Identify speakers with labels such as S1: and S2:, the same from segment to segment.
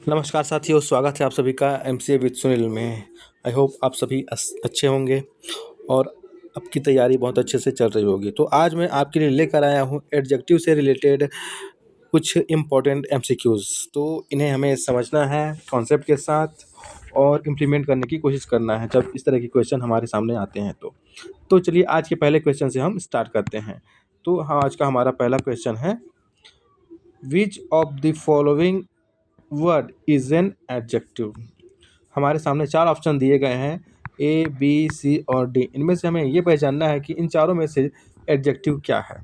S1: नमस्कार साथियों, स्वागत है आप सभी का एमसीए विद सुनील में। आई होप आप सभी अच्छे होंगे और आपकी तैयारी बहुत अच्छे से चल रही होगी। तो आज मैं आपके लिए लेकर आया हूँ एडजेक्टिव से रिलेटेड कुछ इम्पोर्टेंट एमसीक्यूज़। तो इन्हें हमें समझना है कॉन्सेप्ट के साथ और इम्प्लीमेंट करने की कोशिश करना है जब इस तरह के क्वेश्चन हमारे सामने आते हैं तो चलिए आज के पहले क्वेश्चन से हम स्टार्ट करते हैं। तो हाँ, आज का हमारा पहला क्वेश्चन है, which of the following word is an adjective. हमारे सामने चार ऑप्शन दिए गए हैं, ए बी सी और डी। इनमें से हमें ये पहचानना है कि इन चारों में से एडजेक्टिव क्या है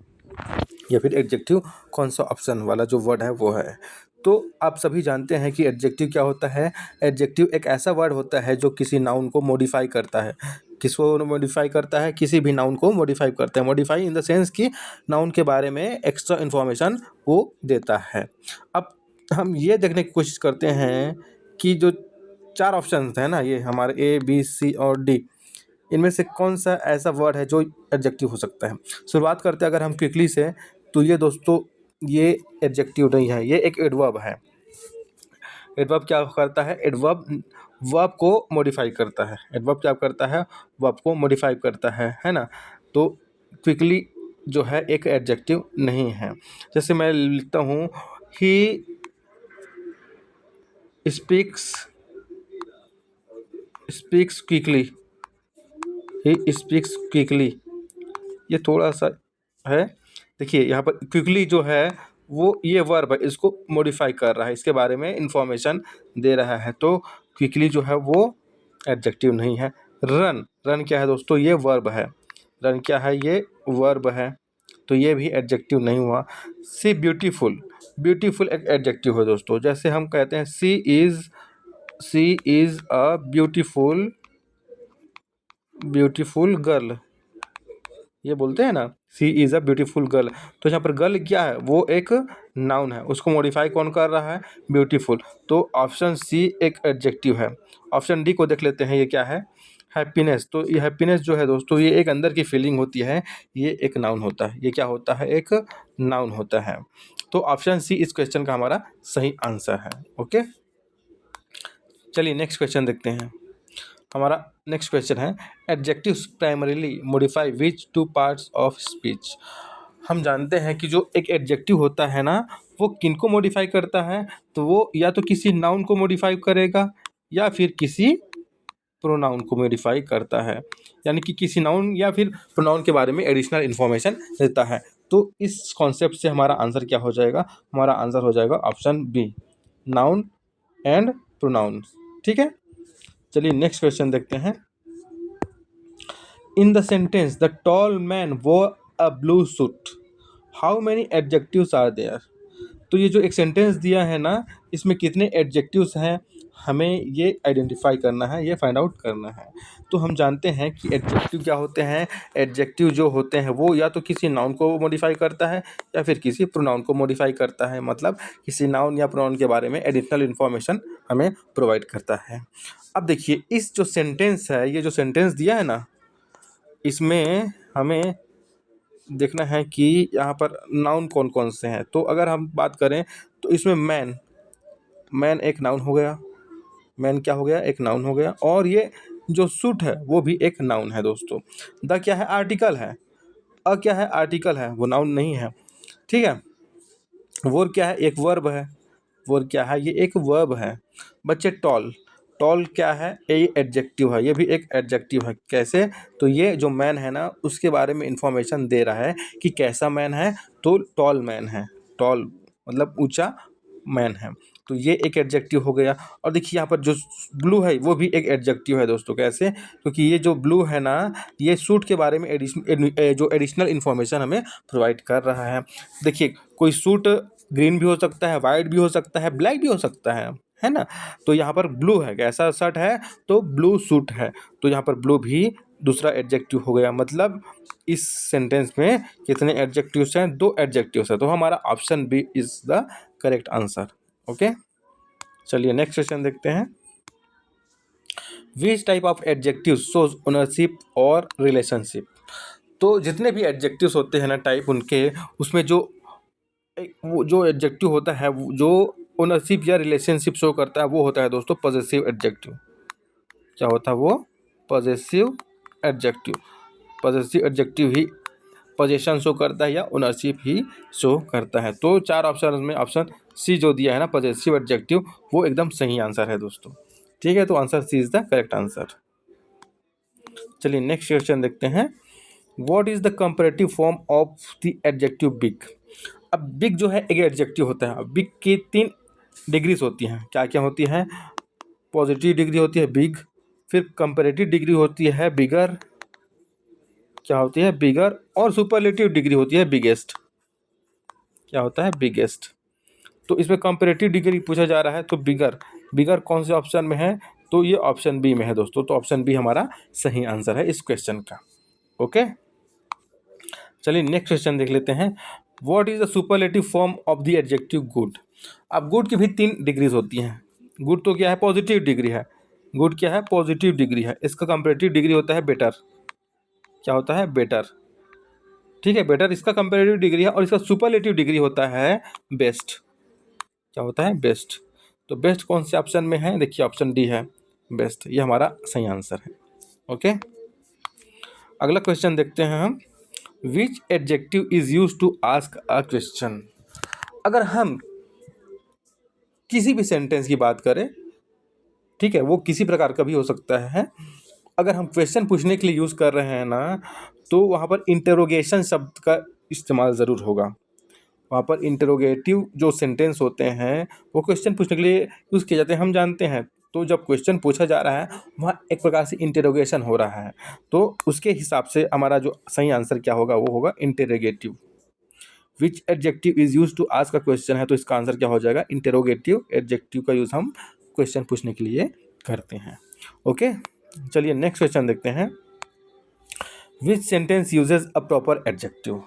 S1: या फिर एडजेक्टिव कौन सा ऑप्शन वाला जो वर्ड है वो है। तो आप सभी जानते हैं कि एडजेक्टिव क्या होता है। एडजेक्टिव एक ऐसा वर्ड होता है जो किसी नाउन को मॉडिफाई करता है। किसको मॉडिफाई करता है? किसी भी नाउन को मॉडिफाई करता है। मॉडिफाई इन द सेंस कि नाउन के बारे में एक्स्ट्रा इन्फॉर्मेशन वो देता है। अब हम ये देखने की कोशिश करते हैं कि जो चार ऑप्शन है ना, ये हमारे ए बी सी और डी, इनमें से कौन सा ऐसा वर्ड है जो एडजेक्टिव हो सकता है। शुरुआत करते हैं अगर हम क्विकली से, तो ये दोस्तों ये एडजेक्टिव नहीं है, ये एक एडवर्ब है। एडवर्ब क्या करता है? एडवर्ब वर्ब को मॉडिफाई करता है। एडवर्ब क्या करता है? वर्ब को मॉडिफाई करता है ना। तो क्विकली जो है एक एडजेक्टिव नहीं है। जैसे मैं लिखता हूँ, he speaks quickly, he speaks quickly, ये थोड़ा सा है। देखिए यहाँ पर क्विकली जो है वो ये वर्ब है, इसको मॉडिफाई कर रहा है, इसके बारे में इंफॉर्मेशन दे रहा है। तो क्विकली जो है वो एडजेक्टिव नहीं है। रन, रन क्या है दोस्तों? ये वर्ब है। रन क्या है? ये वर्ब है, तो ये भी एडजेक्टिव नहीं हुआ। सी ब्यूटीफुल, ब्यूटीफुल एक एडजेक्टिव है दोस्तों। जैसे हम कहते हैं सी इज़ अ ब्यूटीफुल गर्ल, ये बोलते हैं ना, सी इज़ अ ब्यूटीफुल गर्ल। तो यहाँ पर गर्ल क्या है? वो एक नाउन है, उसको मॉडिफाई कौन कर रहा है? ब्यूटीफुल। तो ऑप्शन सी एक एडजेक्टिव है। ऑप्शन डी को देख लेते हैं, ये क्या है? हैप्पीनेस। तो ये हैप्पीनेस जो है दोस्तों, ये एक अंदर की फीलिंग होती है, ये एक नाउन होता है। ये क्या होता है? एक नाउन होता है। तो ऑप्शन सी इस क्वेश्चन का हमारा सही आंसर है। ओके, चलिए नेक्स्ट क्वेश्चन देखते हैं। हमारा नेक्स्ट क्वेश्चन है, adjectives primarily modify which two parts of speech. हम जानते हैं कि जो एक एडजेक्टिव होता है ना, वो किनको मॉडिफाई करता है? तो वो या तो किसी नाउन को मॉडिफाई करेगा या फिर किसी प्रोनाउन को मॉडिफाई करता है। यानी कि किसी नाउन या फिर प्रोनाउन के बारे में एडिशनल इन्फॉर्मेशन देता है। तो इस कॉन्सेप्ट से हमारा आंसर क्या हो जाएगा? हमारा आंसर हो जाएगा option B, noun and pronoun. ठीक है, चलिए नेक्स्ट क्वेश्चन देखते हैं। In the sentence the tall man wore a blue suit, how many adjectives are there. तो ये जो एक सेंटेंस दिया है ना, इसमें कितने एडजेक्टिव्स हैं, हमें ये आइडेंटिफाई करना है, ये फाइंड आउट करना है। तो हम जानते हैं कि एडजेक्टिव क्या होते हैं। एडजेक्टिव जो होते हैं वो या तो किसी नाउन को मॉडिफाई करता है या फिर किसी प्रोनाउन को मॉडिफाई करता है। मतलब किसी नाउन या प्रोनाउन के बारे में एडिशनल इन्फॉर्मेशन हमें प्रोवाइड करता है। अब देखिए इस जो सेंटेंस है, ये जो सेंटेंस दिया है ना, इसमें हमें देखना है कि यहाँ पर नाउन कौन कौन से हैं। तो अगर हम बात करें तो इसमें मैन एक नाउन हो गया। मैन क्या हो गया? एक नाउन हो गया। और ये जो सूट है वो भी एक नाउन है दोस्तों। द क्या है? आर्टिकल है। अ क्या है? आर्टिकल है, वो नाउन नहीं है। ठीक है। वोर क्या है? एक वर्ब है। वोर क्या है? ये एक वर्ब है। बच्चे टॉल, टॉल क्या है? ये एडजेक्टिव है, ये भी एक एडजेक्टिव है। कैसे? तो ये जो मैन है ना, उसके बारे में इंफॉर्मेशन दे रहा है कि कैसा मैन है। तो टॉल मैन है, टॉल मतलब ऊंचा मैन है। तो ये एक एडजेक्टिव हो गया। और देखिए यहाँ पर जो ब्लू है वो भी एक एडजेक्टिव है दोस्तों। कैसे? क्योंकि ये जो ब्लू है ना, ये सूट के बारे में जो एडिशनल इन्फॉर्मेशन हमें प्रोवाइड कर रहा है। देखिए कोई सूट ग्रीन भी हो सकता है, वाइट भी हो सकता है, ब्लैक भी हो सकता है ना। तो यहाँ पर ब्लू है, कैसा शर्ट है? तो ब्लू सूट है। तो यहाँ पर ब्लू भी दूसरा एडजेक्टिव हो गया। मतलब इस सेंटेंस में कितने एडजेक्टिव्स हैं? दो एडजेक्टिव्स हैं। तो हमारा option B is the correct answer. Okay, चलिए नेक्स्ट क्वेश्चन देखते हैं। Which type of adjective shows ownership और रिलेशनशिप। तो जितने भी एडजेक्टिव्स होते हैं ना, टाइप उनके, उसमें जो वो जो एडजेक्टिव होता है जो ओनरशिप या रिलेशनशिप शो करता है वो होता है दोस्तों पॉजेसिव एडजेक्टिव। क्या होता है वो? Possessive adjective. पॉजेसिव एडजेक्टिव ही पोजीशन शो करता है या ओनरशिप ही शो करता है। तो 4 ऑप्शन में ऑप्शन सी जो दिया है ना पॉजेसिव एडजेक्टिव, वो एकदम सही आंसर है दोस्तों। ठीक है, तो answer C is the correct answer. चलिए नेक्स्ट क्वेश्चन देखते हैं। What is the comparative form of the adjective big? अब बिग जो है एक एडजेक्टिव होता है। बिग की 3 डिग्रीज होती हैं। क्या क्या होती है? पॉजिटिव डिग्री होती है बिग, फिर कंपैरेटिव डिग्री होती है बिगर, क्या होती है? बिगर, और सुपरलेटिव डिग्री होती है बिगेस्ट। क्या होता है? बिगेस्ट। तो इसमें कंपैरेटिव डिग्री पूछा जा रहा है, तो बिगर, बिगर कौन से ऑप्शन में है? तो ये ऑप्शन बी में है दोस्तों। तो ऑप्शन बी हमारा सही आंसर है इस क्वेश्चन का। ओके, चलिए नेक्स्ट क्वेश्चन देख लेते हैं। What is the superlative form of the adjective good? अब गुड की भी 3 डिग्रीज होती हैं। गुड तो क्या है? पॉजिटिव डिग्री है। गुड क्या है? पॉजिटिव डिग्री है। इसका कंपैरेटिव डिग्री होता है बेटर। क्या होता है? बेटर। ठीक है, बेटर इसका कंपैरेटिव डिग्री है, और इसका सुपरलेटिव डिग्री होता है बेस्ट। क्या होता है? बेस्ट। तो बेस्ट कौन से ऑप्शन में है? देखिए ऑप्शन डी है बेस्ट, ये हमारा सही आंसर है। ओके, अगला क्वेश्चन देखते हैं हम। Which adjective is use to ask a question? अगर हम किसी भी सेंटेंस की बात करें, ठीक है, वो किसी प्रकार का भी हो सकता है, अगर हम क्वेश्चन पूछने के लिए यूज़ कर रहे हैं ना, तो वहाँ पर इंटरोगेशन शब्द का इस्तेमाल ज़रूर होगा। वहाँ पर इंटरोगेटिव जो सेंटेंस होते हैं वो क्वेश्चन पूछने के लिए यूज़ किए जाते हैं, हम जानते हैं। तो जब क्वेश्चन पूछा जा रहा है वहाँ एक प्रकार से इंटरोगेशन हो रहा है, तो उसके हिसाब से हमारा जो सही आंसर क्या होगा? वो होगा interrogative. Which adjective is use to ask a question है, तो इसका आंसर क्या हो जाएगा? इंटरोगेटिव एडजेक्टिव का यूज़ हम क्वेश्चन पूछने के लिए करते हैं। ओके, चलिए नेक्स्ट क्वेश्चन देखते हैं। Which sentence usage a proper adjective?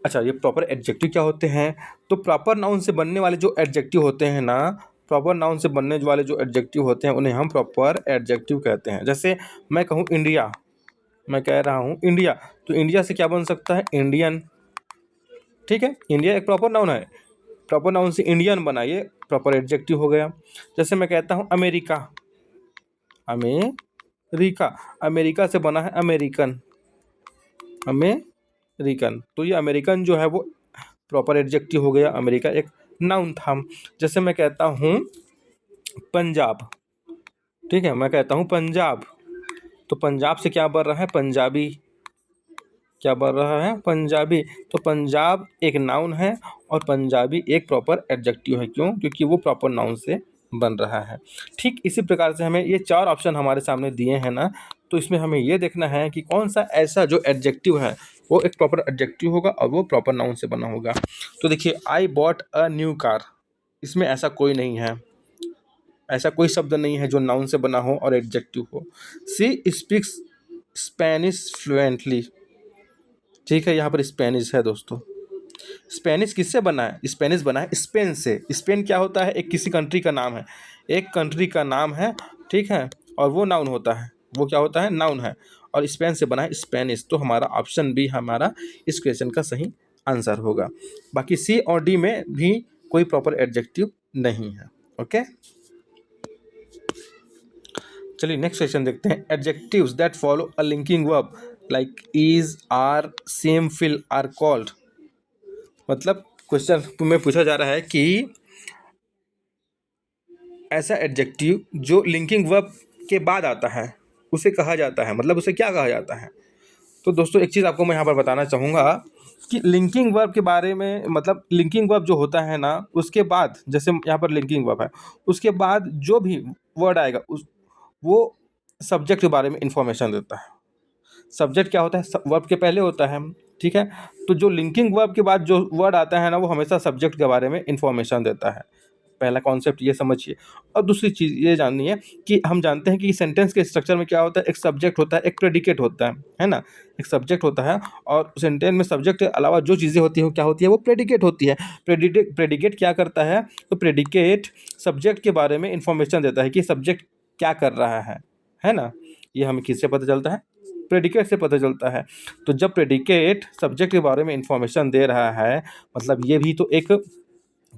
S1: अच्छा, ये प्रॉपर एडजेक्टिव क्या होते हैं? तो प्रॉपर नाउन से बनने वाले जो एडजेक्टिव होते हैं ना, प्रॉपर नाउन से बनने वाले जो एडजेक्टिव होते हैं उन्हें हम प्रॉपर एडजेक्टिव कहते हैं। जैसे मैं कहूँ इंडिया, मैं कह रहा हूँ इंडिया, तो इंडिया से क्या बन सकता है? इंडियन। ठीक है, इंडिया एक प्रॉपर नाउन है, प्रॉपर नाउन से इंडियन बना, ये प्रॉपर एडजेक्टिव हो गया। जैसे मैं कहता हूँ अमेरिका, अमेरिका, अमेरिका से बना है अमेरिकन, अमेरिकन, तो ये अमेरिकन जो है वो प्रॉपर एडजेक्टिव हो गया। अमेरिका एक नाउन था। जैसे मैं कहता हूँ पंजाब, ठीक है, मैं कहता हूँ पंजाब, तो पंजाब से क्या बन रहा है? पंजाबी। क्या बन रहा है? पंजाबी। तो पंजाब एक नाउन है और पंजाबी एक प्रॉपर एडजेक्टिव है। क्यों? क्योंकि वो प्रॉपर नाउन से बन रहा है। ठीक इसी प्रकार से हमें ये 4 ऑप्शन हमारे सामने दिए हैं ना, तो इसमें हमें ये देखना है कि कौन सा ऐसा जो एडजेक्टिव है वो एक प्रॉपर एडजेक्टिव होगा और वो प्रॉपर नाउन से बना होगा। तो देखिए, I bought a new car, इसमें ऐसा कोई नहीं है, ऐसा कोई शब्द नहीं है जो नाउन से बना हो और एडजेक्टिव हो। सी स्पीक्स स्पेनिश फ्लुएंटली, ठीक है, यहाँ पर स्पेनिश है दोस्तों। स्पेनिश किससे बना है? स्पेनिश बना है स्पेन से। स्पेन क्या होता है? एक किसी कंट्री का नाम है, एक कंट्री का नाम है, ठीक है, और वो नाउन होता है। वो क्या होता है? नाउन है, और स्पेन से बना है स्पेनिश। तो हमारा ऑप्शन बी हमारा इस क्वेश्चन का सही आंसर होगा। बाकी सी और डी में भी कोई प्रॉपर एडजेक्टिव नहीं है। ओके, चलिए नेक्स्ट क्वेश्चन देखते हैं। Adjectives that follow a linking verb like is, are, seem, feel or called. मतलब क्वेश्चन में पूछा जा रहा है कि ऐसा एडजेक्टिव जो लिंकिंग वर्ब के बाद आता है उसे कहा जाता है, मतलब उसे क्या कहा जाता है? तो दोस्तों एक चीज़ आपको मैं यहाँ पर बताना चाहूँगा कि लिंकिंग वर्ब के बारे में, मतलब लिंकिंग वर्ब जो होता है ना, उसके बाद जैसे यहाँ पर लिंकिंग वर्ब है, उसके बाद जो भी वर्ड आएगा उस वो सब्जेक्ट के बारे में इंफॉर्मेशन देता है। सब्जेक्ट क्या होता है? वर्ब के पहले होता है, ठीक है। तो जो लिंकिंग वर्ब के बाद जो वर्ड आता है ना, वो हमेशा सब्जेक्ट के बारे में इंफॉर्मेशन देता है। पहला कॉन्सेप्ट ये समझिए। और दूसरी चीज़ ये जाननी है कि हम जानते हैं कि सेंटेंस के स्ट्रक्चर में क्या होता है? एक सब्जेक्ट होता है, एक प्रेडिकेट होता है ना? एक सब्जेक्ट होता है और सेंटेंस में सब्जेक्ट के अलावा जो चीज़ें होती हैं वो क्या होती है? वो प्रेडिकेट होती है। प्रेडिकेट क्या करता है? तो प्रेडिकेट सब्जेक्ट के बारे में इंफॉर्मेशन देता है कि सब्जेक्ट क्या कर रहा है ना? ये हमें किससे पता चलता है? प्रेडिकेट से पता चलता है। तो जब प्रेडिकेट सब्जेक्ट के बारे में इंफॉर्मेशन दे रहा है, मतलब ये भी तो एक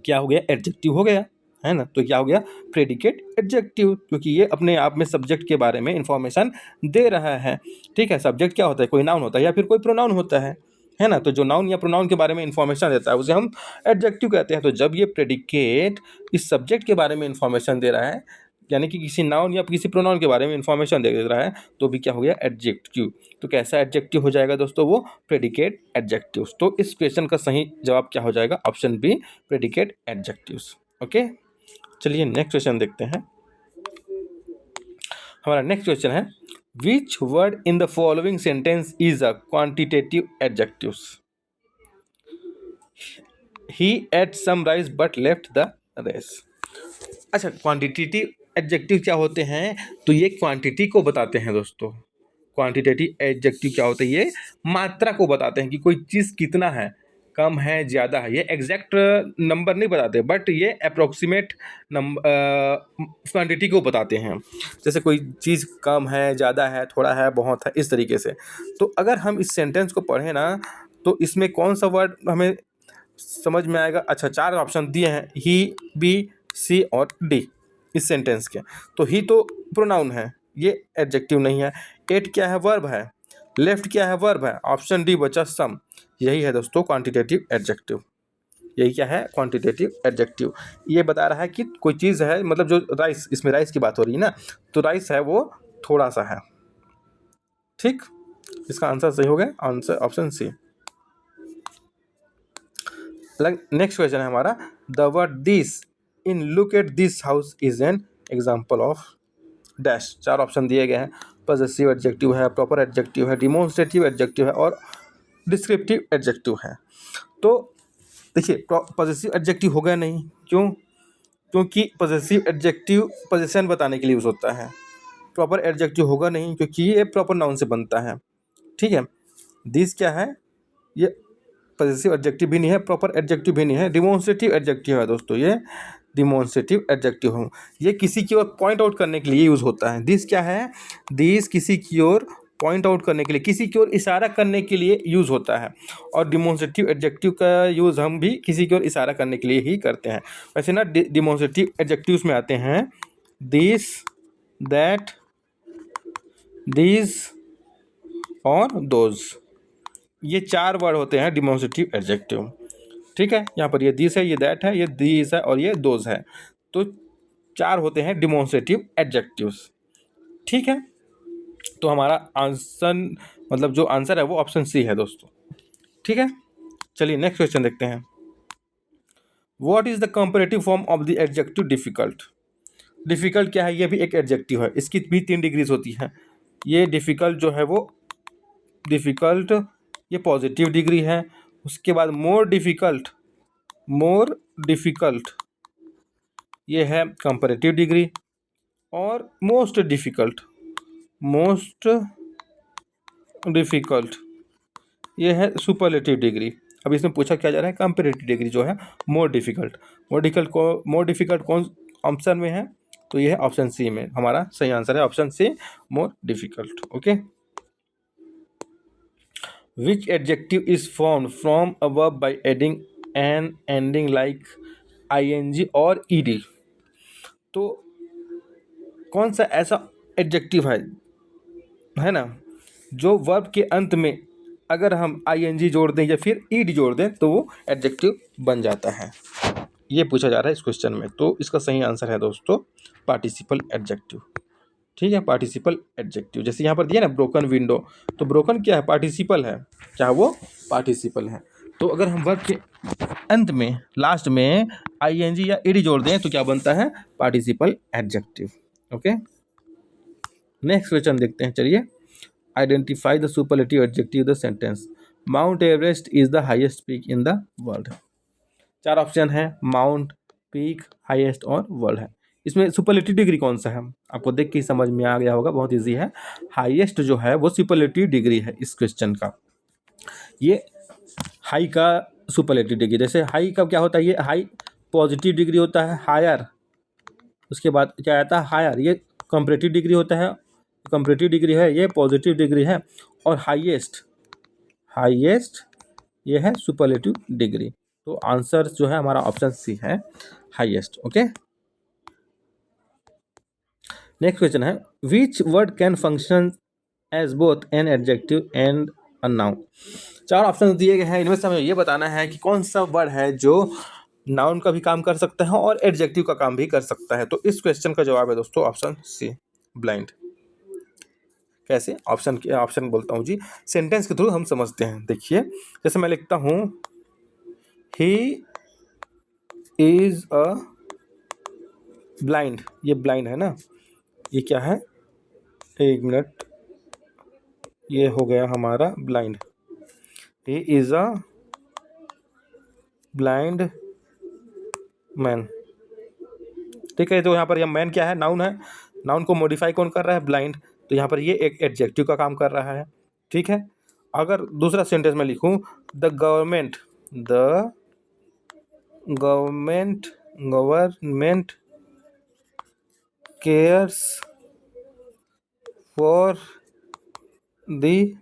S1: क्या हो गया, एडजेक्टिव हो गया, है ना। तो क्या हो गया, प्रेडिकेट एडजेक्टिव, क्योंकि ये अपने आप में सब्जेक्ट के बारे में इंफॉर्मेशन दे रहा है। ठीक है, सब्जेक्ट क्या होता है, कोई नाउन होता है या फिर कोई प्रोनाउन होता है ना। तो जो नाउन या प्रोनाउन के बारे में इंफॉर्मेशन देता है उसे हम एडजेक्टिव कहते हैं। तो जब ये प्रेडिकेट इस सब्जेक्ट के बारे में इंफॉर्मेशन दे रहा है, यानी कि किसी नाउन या किसी प्रोनाउन के बारे में इंफॉर्मेशन दे रहा है, तो भी क्या हो गया, एडजेक्टिव। तो कैसा एडजेक्टिव हो जाएगा दोस्तों, वो प्रेडिकेट एडजेक्टिव्स। तो इस क्वेश्चन का सही जवाब क्या हो जाएगा, option B, predicate adjectives. Okay, चलिए नेक्स्ट क्वेश्चन देखते हैं। हमारा नेक्स्ट क्वेश्चन है, which word in the following sentence is a quantitative adjectives. He ate some rice but left the rest. अच्छा, क्वांटिटेटिव एडजेक्टिव क्या होते हैं, तो ये क्वांटिटी को बताते हैं दोस्तों। क्वांटिटेटिव एडजेक्टिव क्या होते हैं, ये मात्रा को बताते हैं कि कोई चीज़ कितना है, कम है, ज़्यादा है। ये एग्जैक्ट नंबर नहीं बताते, बट ये अप्रोक्सीमेट क्वांटिटी को बताते हैं। जैसे कोई चीज़ कम है, ज़्यादा है, थोड़ा है, बहुत है, इस तरीके से। तो अगर हम इस सेंटेंस को पढ़ें ना, तो इसमें कौन सा वर्ड हमें समझ में आएगा। अच्छा, 4 ऑप्शन दिए हैं, ही, बी, सी और डी इस सेंटेंस के। तो ही तो प्रोनाउन है, ये एडजेक्टिव नहीं है। एट क्या है, वर्ब है। लेफ्ट क्या है, वर्ब है। ऑप्शन डी बचा सम, यही है दोस्तों क्वांटिटेटिव एडजेक्टिव। यही क्या है, क्वांटिटेटिव एडजेक्टिव। ये बता रहा है कि कोई चीज़ है, मतलब जो राइस, इसमें राइस की बात हो रही है ना, तो राइस है वो थोड़ा सा है। ठीक, इसका आंसर सही हो गया, answer option C. Next question है हमारा, the word this in look at this house is an example of dash. 4 option दिए गए हैं, पॉजेसिव एडजेक्टिव है, प्रॉपर एडजेक्टिव है, डिमोन्स्ट्रेटिव एडजेक्टिव है और डिस्क्रिप्टिव एडजेक्टिव है। तो देखिए, पॉजेसिव एडजेक्टिव होगा नहीं, क्यों, क्योंकि पॉजेसिव एडजेक्टिव पोजीशन बताने के लिए यूज होता है। प्रॉपर एडजेक्टिव होगा नहीं, क्योंकि ये प्रॉपर नाउन से बनता है। ठीक है, दिस क्या है, ये पॉजेसिव एडजेक्टिव भी नहीं है, प्रॉपर एडजेक्टिव भी नहीं है, डिमोन्स्ट्रेटिव एडजेक्टिव है दोस्तों। ये डिमोन्स्ट्रेटिव एडजेक्टिव हो, ये किसी की ओर पॉइंट आउट करने के लिए यूज होता है। दिस क्या है, दिस किसी की ओर पॉइंट आउट करने के लिए, किसी की ओर इशारा करने के लिए यूज होता है। और डिमोन्स्ट्रेटिव एडजेक्टिव का यूज हम भी किसी की ओर इशारा करने के लिए ही करते हैं। वैसे ना डिमोन्स्ट्रेटिव एडजेक्टिव्स में आते हैं दिस, दैट, दिस और दोज। ये 4 वर्ड होते हैं डिमोन्स्ट्रेटिव एडजेक्टिव। ठीक है, यहाँ पर ये दिस है, ये दैट है, ये दिस है और ये दोज है। तो 4 होते हैं डिमोन्स्ट्रेटिव एडजेक्टिव्स। ठीक है, तो हमारा आंसर, मतलब जो आंसर है वो ऑप्शन सी है दोस्तों। ठीक है, चलिए नेक्स्ट क्वेश्चन देखते हैं। What is the comparative form of the adjective difficult. Difficult क्या है, ये भी एक एडजेक्टिव है, इसकी भी 3 डिग्रीज होती है। ये डिफिकल्ट जो है वो डिफिकल्ट, ये पॉजिटिव डिग्री है। उसके बाद मोर डिफिकल्ट, मोर डिफिकल्ट ये है कंपैरेटिव डिग्री। और मोस्ट डिफिकल्ट, मोस्ट डिफिकल्ट ये है सुपरलेटिव डिग्री। अब इसमें पूछा क्या जा रहा है, कंपैरेटिव डिग्री जो है मोर डिफिकल्ट। मोर डिफिकल्ट कौन ऑप्शन में है, तो ये है ऑप्शन सी में, हमारा सही आंसर है option C, more difficult. Okay, which adjective is formed from a verb by adding an ending like ing और ed। तो कौन सा ऐसा एडजेक्टिव है ना, जो वर्ब के अंत में अगर हम ing जोड़ दें या फिर ed जोड़ दें तो वो एडजेक्टिव बन जाता है। ये पूछा जा रहा है इस क्वेश्चन में। तो इसका सही आंसर है दोस्तों पार्टिसिपल एडजेक्टिव। ठीक है, पार्टिसिपल एडजेक्टिव। जैसे यहाँ पर दिया ना ब्रोकन विंडो, तो ब्रोकन क्या है, पार्टिसिपल है, क्या वो पार्टिसिपल है। तो अगर हम वर्ब के अंत में लास्ट में ing या ed जोड़ दें तो क्या बनता है, participle adjective. Okay, next question देखते हैं। चलिए, identify the superlative adjective the sentence mount Everest is the highest peak in the world. 4 option है, माउंट, पीक, हाईएस्ट और वर्ल्ड है। इसमें सुपरलेटिव डिग्री कौन सा है, आपको देख के ही समझ में आ गया होगा, बहुत इजी है। हाईएस्ट जो है वो सुपरलेटिव डिग्री है इस क्वेश्चन का। ये हाई का सुपरलेटिव डिग्री, जैसे हाई का क्या होता है, ये हाई पॉजिटिव डिग्री होता है, हायर उसके बाद क्या आता है, हायर ये कंपैरेटिव डिग्री होता है, कंपैरेटिव डिग्री है, ये पॉजिटिव डिग्री है। और हाईएस्ट, हाईएस्ट ये है सुपरलेटिव डिग्री। तो आंसर जो है हमारा ऑप्शन सी है, हाईएस्ट। ओके, नेक्स्ट क्वेश्चन है, which word can function as both an adjective and a noun. चार ऑप्शन दिए गए हैं, इनमें से हमें ये बताना है कि कौन सा वर्ड है जो नाउन का भी काम कर सकता है और एडजेक्टिव का काम भी कर सकता है। तो इस क्वेश्चन का जवाब है दोस्तों ऑप्शन सी, ब्लाइंड। कैसे? ऑप्शन बोलता हूँ जी, सेंटेंस के थ्रू हम समझते हैं। देखिए, जैसे मैं लिखता हूँ, ही इज अ ब्लाइंड, ये ब्लाइंड है ना, ये क्या है, एक मिनट, ये हो गया हमारा blind. He is a blind man, ठीक है। तो यहाँ पर यह मैन क्या है, नाउन है, नाउन को मॉडिफाई कौन कर रहा है, ब्लाइंड। तो यहाँ पर ये एक एडजेक्टिव का काम कर रहा है, ठीक है। अगर दूसरा सेंटेंस में लिखूं, the government cares for the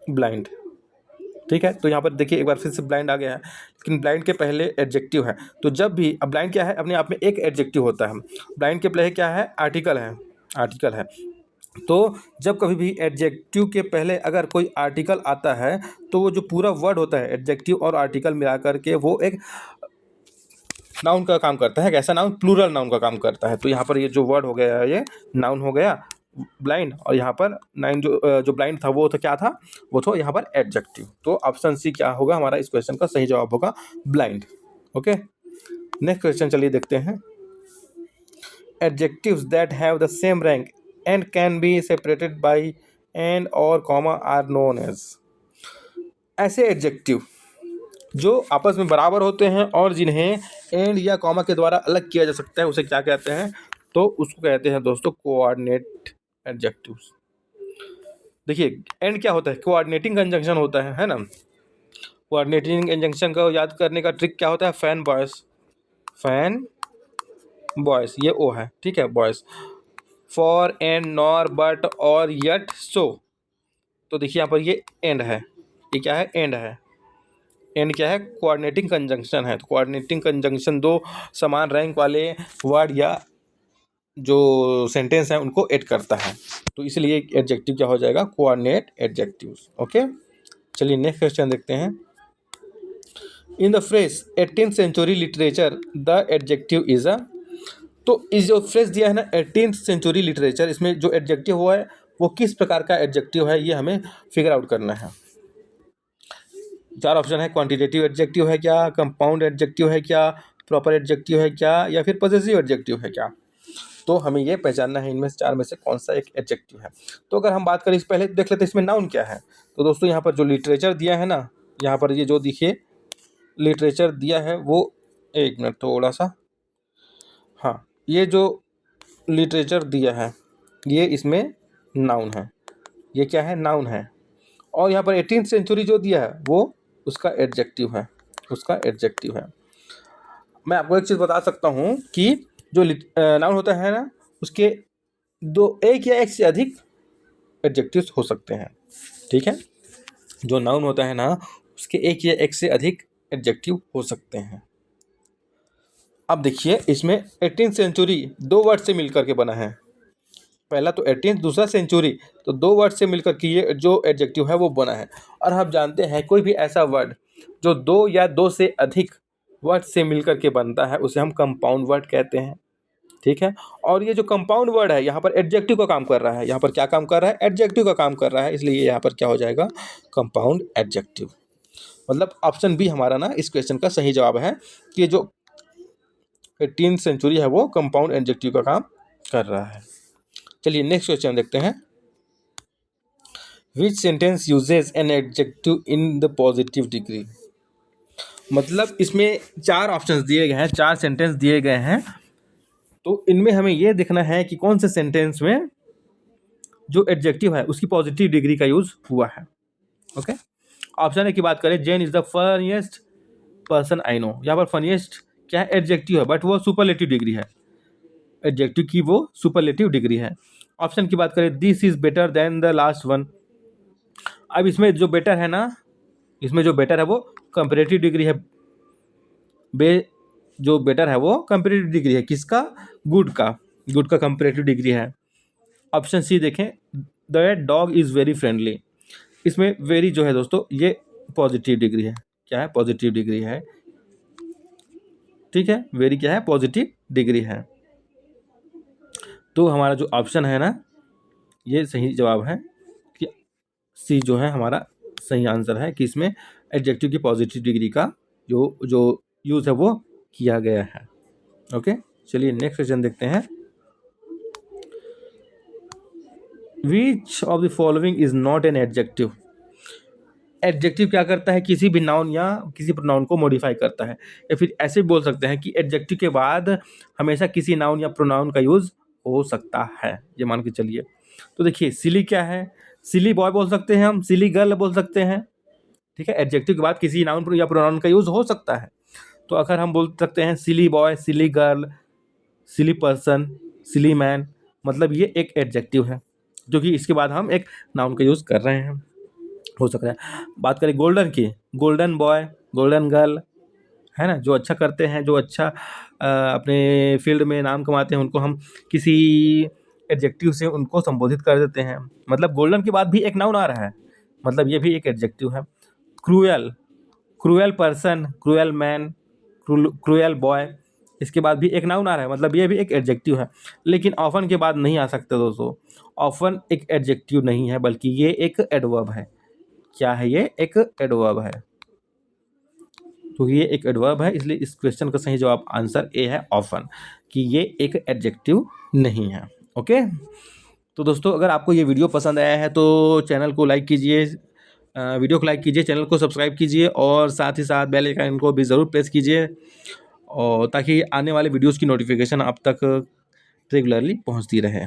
S1: blind, ठीक है। तो यहाँ पर देखिए एक बार फिर से ब्लाइंड आ गया है, लेकिन ब्लाइंड के पहले एडजेक्टिव है। तो जब भी, अब ब्लाइंड क्या है, अपने आप में एक एडजेक्टिव होता है, ब्लाइंड के पहले क्या है, आर्टिकल है। तो जब कभी भी एडजेक्टिव के पहले अगर कोई आर्टिकल आता है, तो वो जो पूरा वर्ड होता है, एडजेक्टिव और आर्टिकल मिला करके वो एक नाउन का काम करता है। कैसा नाउन, प्लूरल नाउन का काम करता है। तो यहाँ पर ये जो वर्ड हो गया, ये नाउन हो गया ब्लाइंड, और यहाँ पर नाइन जो ब्लाइंड था वो तो क्या था, वो तो यहाँ पर एडजेक्टिव। तो ऑप्शन सी क्या होगा हमारा इस क्वेश्चन का सही जवाब होगा, ब्लाइंड। ओके, नेक्स्ट क्वेश्चन चलिए देखते हैं। Adjectives that have the same rank and can be separated by and और कॉमा आर नोन एज। ऐसे एडजेक्टिव जो आपस में बराबर होते हैं और जिन्हें एंड या कॉमा के द्वारा अलग किया जा सकता है, उसे क्या कहते हैं, तो उसको कहते हैं दोस्तों कोऑर्डिनेट एडजेक्टिव्स। देखिए, एंड क्या होता है, कोऑर्डिनेटिंग कंजंक्शन होता है ना। कोऑर्डिनेटिंग कंजंक्शन को याद करने का ट्रिक क्या होता है, फैन बॉयस, ये ओ है, ठीक है, boys. For and nor but or yet so. तो देखिए यहाँ पर ये एंड है, ये क्या है, एंड है। एंड क्या है, कोऑर्डिनेटिंग कंजंक्शन है। तो कोऑर्डिनेटिंग कंजंक्शन दो समान रैंक वाले वर्ड या जो सेंटेंस है उनको ऐड करता है। तो इसलिए एडजेक्टिव क्या हो जाएगा, कोऑर्डिनेट एडजेक्टिव्स। ओके, चलिए नेक्स्ट क्वेश्चन देखते हैं। In the phrase 18th century literature the adjective is a. तो इस जो फ्रेज दिया है ना, 18th सेंचुरी लिटरेचर, इसमें जो एडजेक्टिव हुआ है वो किस प्रकार का एडजेक्टिव है, ये हमें फिगर आउट करना है। चार ऑप्शन है, क्वांटिटेटिव एडजेक्टिव है क्या, कंपाउंड एडजेक्टिव है क्या, प्रॉपर एडजेक्टिव है क्या, या फिर पॉसेसिव एडजेक्टिव है क्या। तो हमें ये पहचानना है इनमें से चार में से कौन सा एक एडजेक्टिव है। तो अगर हम बात करें, इस पहले देख लेते हैं इसमें नाउन क्या है। तो दोस्तों यहाँ पर जो लिटरेचर दिया है ना, यहाँ पर ये जो देखिए लिटरेचर दिया है वो, एक मिनट थोड़ा सा, हाँ, ये जो लिटरेचर दिया है ये इसमें नाउन है, ये क्या है, नाउन है। और यहाँ पर 18th सेंचुरी जो दिया है वो उसका एडजेक्टिव है, मैं आपको एक चीज़ बता सकता हूँ कि जो नाउन होता है ना, उसके एक या एक से अधिक एडजेक्टिव्स हो सकते हैं, ठीक है। जो नाउन होता है ना, उसके एक या एक से अधिक एडजेक्टिव हो सकते हैं। अब देखिए, इसमें 18th सेंचुरी दो वर्ड से मिलकर के बना है। पहला तो 18th, दूसरा सेंचुरी, तो दो वर्ड से मिलकर के ये जो एडजेक्टिव है वो बना है। और हम जानते हैं कोई भी ऐसा वर्ड जो दो या दो से अधिक वर्ड से मिलकर के बनता है उसे हम कंपाउंड वर्ड कहते हैं, ठीक है। और ये जो कंपाउंड वर्ड है यहाँ पर एडजेक्टिव का काम कर रहा है, यहाँ पर क्या काम कर रहा है, एडजेक्टिव का काम कर रहा है, इसलिए यहाँ पर क्या हो जाएगा, कंपाउंड एडजेक्टिव। मतलब ऑप्शन बी हमारा ना इस क्वेश्चन का सही जवाब है कि जो 18th सेंचुरी है वो कंपाउंड एडजेक्टिव का काम कर रहा है। चलिए नेक्स्ट क्वेश्चन देखते हैं। Which sentence uses an adjective in the positive degree. मतलब इसमें चार ऑप्शंस दिए गए हैं, चार सेंटेंस दिए गए हैं। तो इनमें हमें यह देखना है कि कौन से सेंटेंस में जो एडजेक्टिव है उसकी पॉजिटिव डिग्री का यूज हुआ है। ओके, ऑप्शन ए की बात करें, Jane is the funniest person I know. यहाँ पर फनीएस्ट क्या है, एडजेक्टिव है, बट वो सुपरलेटिव डिग्री है, एडजेक्टिव की वो सुपरलेटिव डिग्री है। ऑप्शन की बात करें, this is better than the last one. अब इसमें जो बेटर है ना, इसमें जो बेटर है वो कंपैरेटिव डिग्री है, जो बेटर है वो कंपैरेटिव डिग्री है किसका, गुड का कंपैरेटिव डिग्री है। ऑप्शन सी देखें, the dog is very friendly, इसमें वेरी जो है दोस्तों ये पॉजिटिव डिग्री है, क्या है, पॉजिटिव डिग्री है, ठीक है, वेरी क्या है, पॉजिटिव डिग्री है। तो हमारा जो ऑप्शन है ना ये सही जवाब है कि सी जो है हमारा सही आंसर है कि इसमें एडजेक्टिव की पॉजिटिव डिग्री का जो जो यूज़ है वो किया गया है। ओके, चलिए नेक्स्ट क्वेश्चन देखते हैं। Which of the following is not an adjective. Adjective क्या करता है, किसी भी नाउन या किसी प्रोनाउन को मॉडिफाई करता है, या फिर ऐसे बोल सकते हैं कि एडजेक्टिव के बाद हमेशा किसी नाउन या प्रोनाउन का यूज़ हो सकता है, ये मान के चलिए। तो देखिए सिली क्या है, सिली बॉय बोल सकते हैं हम, सिली गर्ल बोल सकते हैं, ठीक है, एडजेक्टिव के बाद किसी नाउन या प्रोनाउन का यूज़ हो सकता है। तो अगर हम बोल सकते हैं सिली बॉय, सिली गर्ल, सिली पर्सन, सिली मैन, मतलब ये एक एडजेक्टिव है जो कि इसके बाद हम एक नाउन का यूज़ कर रहे हैं, हो सकता है। बात करें गोल्डन की, गोल्डन बॉय, गोल्डन गर्ल, है ना, जो अच्छा करते हैं, जो अच्छा अपने फील्ड में नाम कमाते हैं, उनको हम किसी एडजेक्टिव से उनको संबोधित कर देते हैं। मतलब गोल्डन के बाद भी एक नाउन आ रहा है, मतलब ये भी एक एडजेक्टिव है। Cruel, cruel person, cruel man, cruel boy, इसके बाद भी एक नाउन आ रहा है, मतलब ये भी एक एडजेक्टिव है। लेकिन ऑफन के बाद नहीं आ सकते दोस्तों, ऑफन एक एडजेक्टिव नहीं है बल्कि ये एक एडवर्ब है। क्या है ये, एक एडवर्ब है। तो ये एक एडवर्ब है, इसलिए इस क्वेश्चन का सही जवाब आंसर ए है, ऑफन, कि ये एक एडजेक्टिव नहीं है। ओके, तो दोस्तों अगर आपको ये वीडियो पसंद आया है तो चैनल को लाइक कीजिए, वीडियो को लाइक कीजिए, चैनल को सब्सक्राइब कीजिए और साथ ही साथ बेल आइकन को भी ज़रूर प्रेस कीजिए, और ताकि आने वाले वीडियोज़ की नोटिफिकेशन आप तक रेगुलरली पहुँचती रहे।